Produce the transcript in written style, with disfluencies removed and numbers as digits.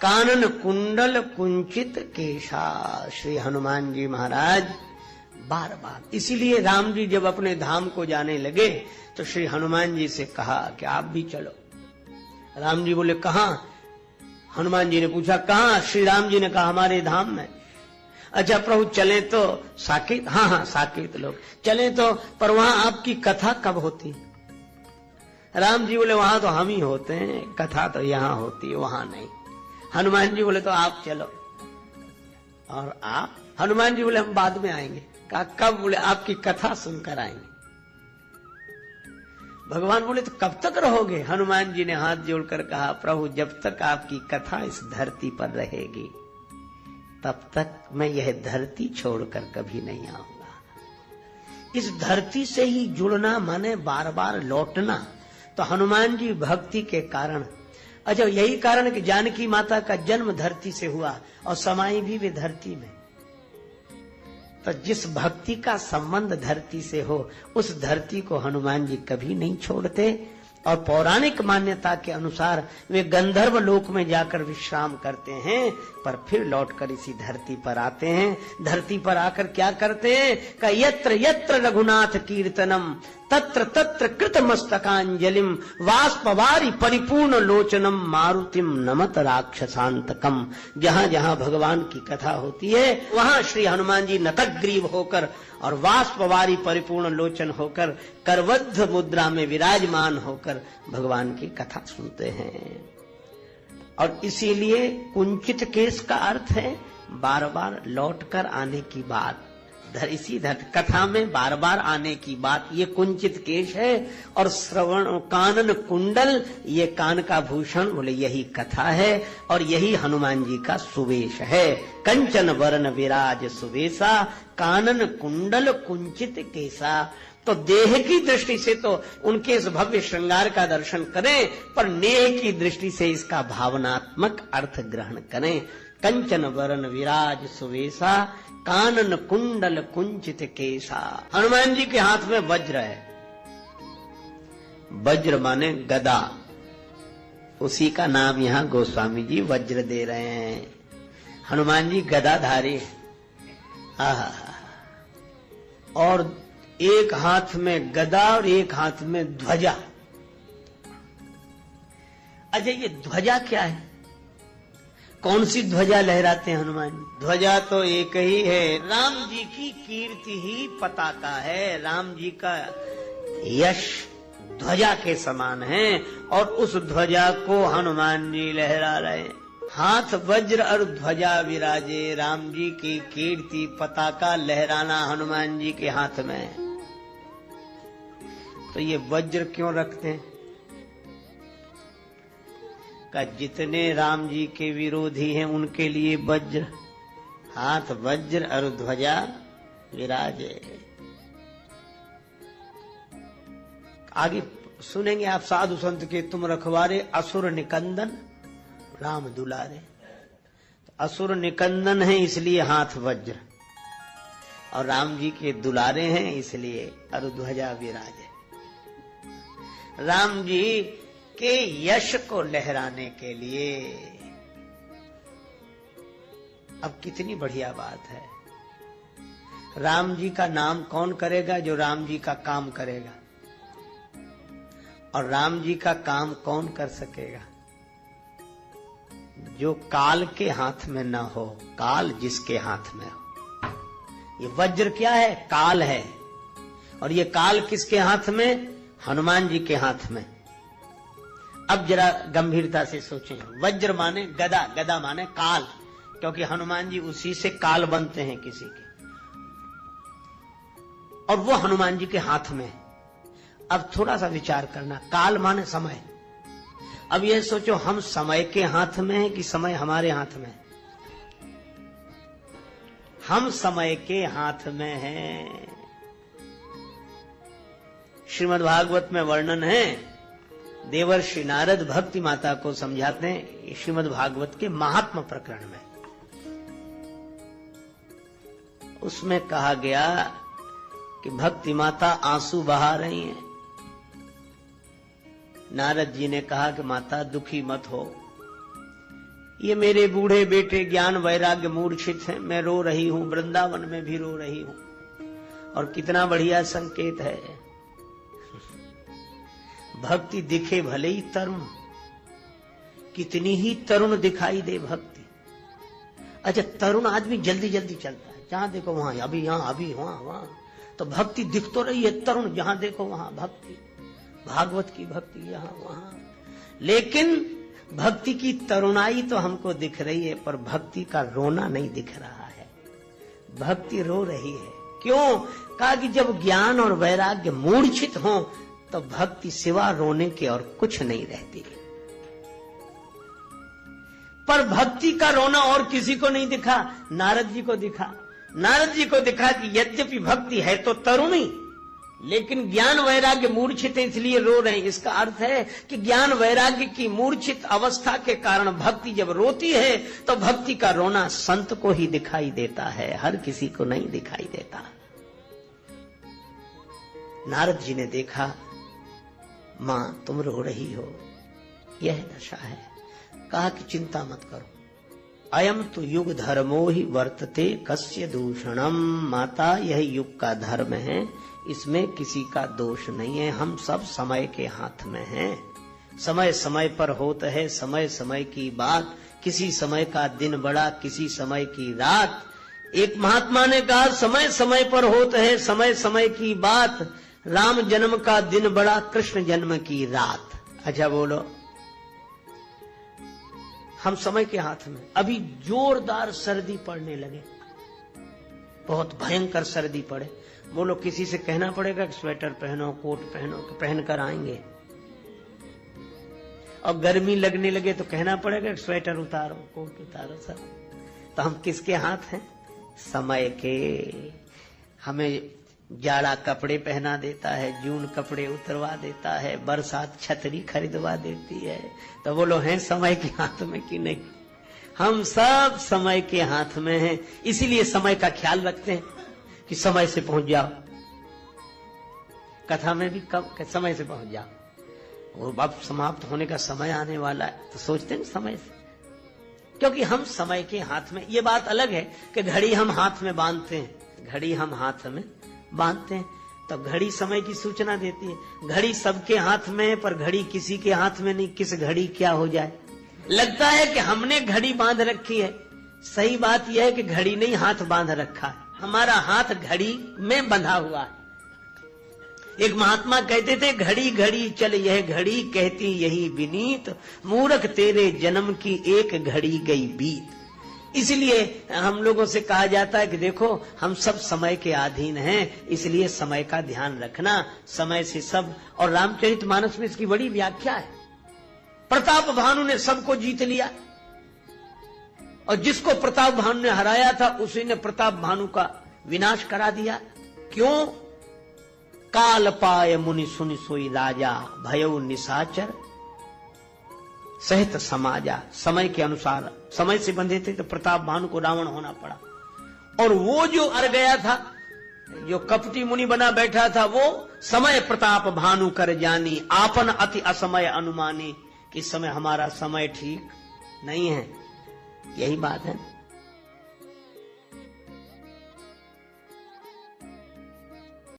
कानन कुंडल कुंचित केशा। श्री हनुमान जी महाराज बार बार, इसीलिए राम जी जब अपने धाम को जाने लगे तो श्री हनुमान जी से कहा कि आप भी चलो। राम जी बोले कहां? हनुमान जी ने पूछा कहां? श्री राम जी ने कहा हमारे धाम में। अच्छा प्रभु चले तो साकेत? हाँ हाँ साकेत लोग चले तो, पर वहां आपकी कथा कब होती? राम जी बोले वहां तो हम ही होते हैं, कथा तो यहां होती है, वहां नहीं। हनुमान जी बोले तो आप चलो। और आप? हनुमान जी बोले हम बाद में आएंगे। कहा कब? बोले आपकी कथा सुनकर आएंगे। भगवान बोले तो कब तक रहोगे? हनुमान जी ने हाथ जोड़कर कहा प्रभु जब तक आपकी कथा इस धरती पर रहेगी तब तक मैं यह धरती छोड़कर कभी नहीं आऊंगा। इस धरती से ही जुड़ना माने बार बार लौटना। तो हनुमान जी भक्ति के कारण, अच्छा यही कारण कि जानकी माता का जन्म धरती से हुआ और समाई भी वे धरती में। तो जिस भक्ति का संबंध धरती से हो उस धरती को हनुमान जी कभी नहीं छोड़ते। और पौराणिक मान्यता के अनुसार वे गंधर्व लोक में जाकर विश्राम करते हैं, पर फिर लौटकर इसी धरती पर आते हैं। धरती पर आकर क्या करते हैं? का यत्र यत्र रघुनाथ कीर्तनम तत्र तत्र कृत मस्तकांजलिम वाष्पवारी परिपूर्ण लोचनम मारुतिम नमत राक्षसांतकम। जहां जहां भगवान की कथा होती है वहां श्री हनुमान जी नतग्रीव होकर और वाष्पवारी परिपूर्ण लोचन होकर करवद्ध मुद्रा में विराजमान होकर भगवान की कथा सुनते हैं। और इसीलिए कुंचित केश का अर्थ है बार बार लौट कर आने की बात। इसी कथा में बार बार आने की बात, ये कुंचित केश है। और श्रवण कानन कुंडल, ये कान का भूषण, बोले यही कथा है और यही हनुमान जी का सुवेश है। कंचन वर्ण विराज सुवेशा कानन कुंडल कुंचित केसा। तो देह की दृष्टि से तो उनके इस भव्य श्रृंगार का दर्शन करें, पर नेह की दृष्टि से इसका भावनात्मक अर्थ ग्रहण करें। कंचन वर्ण विराज सुवेशा कानन कुंडल कुंचित केसा। हनुमान जी के हाथ में वज्र है। वज्र माने गदा, उसी का नाम यहाँ गोस्वामी जी वज्र दे रहे हैं। हनुमान जी गदाधारी। और एक हाथ में गदा और एक हाथ में ध्वजा। अच्छा ये ध्वजा क्या है? कौन सी ध्वजा लहराते हैं हनुमान जी? ध्वजा तो एक ही है, राम जी की कीर्ति ही पताका है। राम जी का यश ध्वजा के समान है और उस ध्वजा को हनुमान जी लहरा रहे हैं। हाथ वज्र और ध्वजा विराजे, राम जी की कीर्ति पताका लहराना हनुमान जी के हाथ में। तो ये वज्र क्यों रखते हैं? का जितने राम जी के विरोधी हैं उनके लिए वज्र, हाथ वज्र और ध्वजा विराजे। आगे सुनेंगे आप साधु संत के तुम रखवारे असुर निकंदन राम दुलारे। तो असुर निकंदन है इसलिए हाथ वज्र, और राम जी के दुलारे हैं इसलिए और ध्वजा विराजे। राम जी के यश को लहराने के लिए। अब कितनी बढ़िया बात है। राम जी का नाम कौन करेगा? जो राम जी का काम करेगा। और राम जी का काम कौन कर सकेगा? जो काल के हाथ में न हो, काल जिसके हाथ में हो। ये वज्र क्या है? काल है। और ये काल किसके हाथ में? हनुमान जी के हाथ में। अब जरा गंभीरता से सोचें। वज्र माने गदा, गदा माने काल, क्योंकि हनुमान जी उसी से काल बनते हैं किसी के, और वो हनुमान जी के हाथ में। अब थोड़ा सा विचार करना, काल माने समय। अब ये सोचो हम समय के हाथ में हैं कि समय हमारे हाथ में? हम समय के हाथ में हैं। श्रीमद् भागवत में वर्णन है, देवर्षि नारद भक्ति माता को समझाते हैं श्रीमद् भागवत के महात्मा प्रकरण में। उसमें कहा गया कि भक्ति माता आंसू बहा रही हैं। नारद जी ने कहा कि माता दुखी मत हो, ये मेरे बूढ़े बेटे ज्ञान वैराग्य मूर्छित हैं, मैं रो रही हूं, वृंदावन में भी रो रही हूं। और कितना बढ़िया संकेत है, भक्ति दिखे भले ही तरुण, कितनी ही तरुण दिखाई दे भक्ति। अच्छा, तरुण आदमी जल्दी जल्दी चलता है, जहां देखो वहां, अभी यहां, अभी वहां, तो भक्ति दिख तो रही है तरुण, जहां देखो वहां भक्ति, भागवत की भक्ति यहां वहां। लेकिन भक्ति की तरुणाई तो हमको दिख रही है, पर भक्ति का रोना नहीं दिख रहा है। भक्ति रो रही है। क्यों? कहा कि जब ज्ञान और वैराग्य मूर्छित हो तो भक्ति सिवा रोने के और कुछ नहीं रहती। पर भक्ति का रोना और किसी को नहीं दिखा, नारद जी को दिखा। नारद जी को दिखा कि यद्यपि भक्ति है तो तरुणी, लेकिन ज्ञान वैराग्य मूर्छित है इसलिए रो रहे हैं। इसका अर्थ है कि ज्ञान वैराग्य की मूर्छित अवस्था के कारण भक्ति जब रोती है तो भक्ति का रोना संत को ही दिखाई देता है, हर किसी को नहीं दिखाई देता। नारद जी ने देखा, मां तुम रो रही हो, यह दशा है। कहा कि चिंता मत करो, अयम तो युग धर्मो ही वर्तते कस्य दूषणम। माता, यह युग का धर्म है, इसमें किसी का दोष नहीं है। हम सब समय के हाथ में हैं, समय समय पर होता है, समय समय की बात। किसी समय का दिन बड़ा, किसी समय की रात। एक महात्मा ने कहा, समय समय पर होता है, समय समय की बात। राम जन्म का दिन बड़ा, कृष्ण जन्म की रात। अच्छा बोलो, हम समय के हाथ में। अभी जोरदार सर्दी पड़ने लगे, बहुत भयंकर सर्दी पड़े, बोलो किसी से कहना पड़ेगा कि स्वेटर पहनो, कोट पहनो, कि पहन कर आएंगे। और गर्मी लगने लगे तो कहना पड़ेगा कि स्वेटर उतारो, कोट उतारो। सब तो हम किसके हाथ हैं? समय के। हमें जाड़ा कपड़े पहना देता है, जून कपड़े उतरवा देता है, बरसात छतरी खरीदवा देती है। तो बोलो हैं समय के हाथ में कि नहीं? हम सब समय के हाथ में हैं, इसीलिए समय का ख्याल रखते हैं कि समय से पहुंच जाओ। कथा में भी कब समय से पहुंच जाओ, और अब समाप्त होने का समय आने वाला है, तो सोचते हैं समय से, क्योंकि हम समय के हाथ में। ये बात अलग है कि घड़ी हम हाथ में बांधते हैं, घड़ी हम हाथ में बांधते हैं तो घड़ी समय की सूचना देती है। घड़ी सबके हाथ में है, पर घड़ी किसी के हाथ में नहीं, किस घड़ी क्या हो जाए। लगता है कि हमने घड़ी बांध रखी है, सही बात यह है कि घड़ी नहीं हाथ बांध रखा है, हमारा हाथ घड़ी में बंधा हुआ है। एक महात्मा कहते थे, घड़ी घड़ी चल यह घड़ी, कहती यही विनीत, मूर्ख तेरे जन्म की एक घड़ी गई बीत। इसलिए हम लोगों से कहा जाता है कि देखो हम सब समय के अधीन हैं, इसलिए समय का ध्यान रखना, समय से सब। और रामचरितमानस में इसकी बड़ी व्याख्या है। प्रताप भानु ने सबको जीत लिया, और जिसको प्रताप भानु ने हराया था उसी ने प्रताप भानु का विनाश करा दिया। क्यों? काल पाय मुनि सुनि सोई राजा, भयउ निशाचर सहित समाजा। समय के अनुसार, समय से बंधे थे तो प्रताप भानु को रावण होना पड़ा। और वो जो अर गया था, जो कपटी मुनि बना बैठा था, वो समय प्रताप भानु कर जानी, आपन अति असमय अनुमानी। कि समय, हमारा समय ठीक नहीं है, यही बात है।